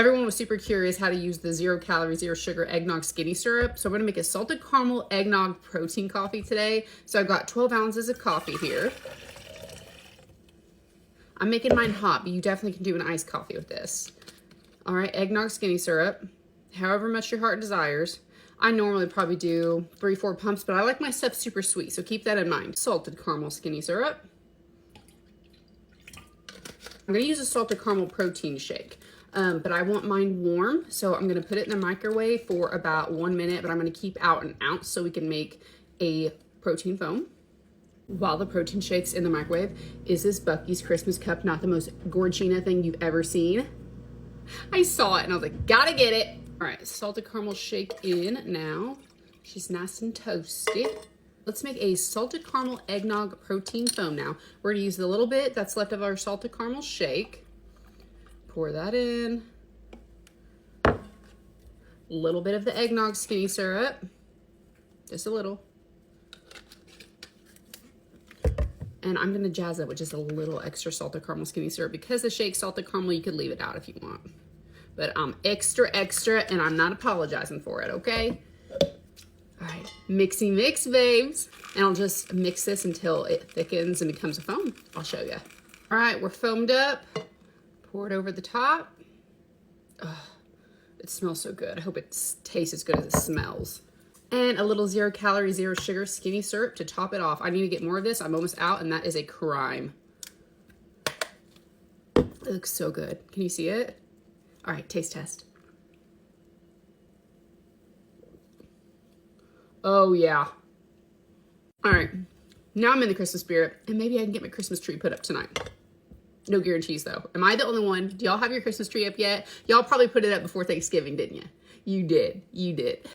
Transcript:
Everyone was super curious how to use the 0 calorie, 0 sugar eggnog skinny syrup. So I'm gonna make a salted caramel eggnog protein coffee today. So I've got 12 ounces of coffee here. I'm making mine hot, but you definitely can do an iced coffee with this. All right, eggnog skinny syrup, however much your heart desires. I normally probably do 3-4 pumps, but I like my stuff super sweet, so keep that in mind. Salted caramel skinny syrup. I'm gonna use a salted caramel protein shake, but I want mine warm, so I'm gonna put it in the microwave for about 1 minute, but I'm gonna keep out 1 ounce so we can make a protein foam. While the protein shake's in the microwave, is this Buc-ee's Christmas cup not the most gorgina thing you've ever seen? I saw it and I was like, gotta get it. All right, salted caramel shake in now. She's nice and toasty. Let's make a salted caramel eggnog protein foam now. We're gonna use the little bit that's left of our salted caramel shake. Pour that in. A little bit of the eggnog skinny syrup. Just a little. And I'm gonna jazz it with just a little extra salted caramel skinny syrup. Because the shake's salted caramel, you could leave it out if you want. But I'm extra, and I'm not apologizing for it, okay? All right, mixy mix, babes. And I'll just mix this until it thickens and becomes a foam. I'll show you. All right, we're foamed up. Pour it over the top. Oh, it smells so good. I hope it tastes as good as it smells. And a little 0 calorie, 0 sugar skinny syrup to top it off. I need to get more of this. I'm almost out, and that is a crime. It looks so good. Can you see it? All right, taste test. Oh, yeah. All right, now I'm in the Christmas spirit, and maybe I can get my Christmas tree put up tonight. No guarantees, though. Am I the only one? Do y'all have your Christmas tree up yet? Y'all probably put it up before Thanksgiving, didn't you? You did. You did.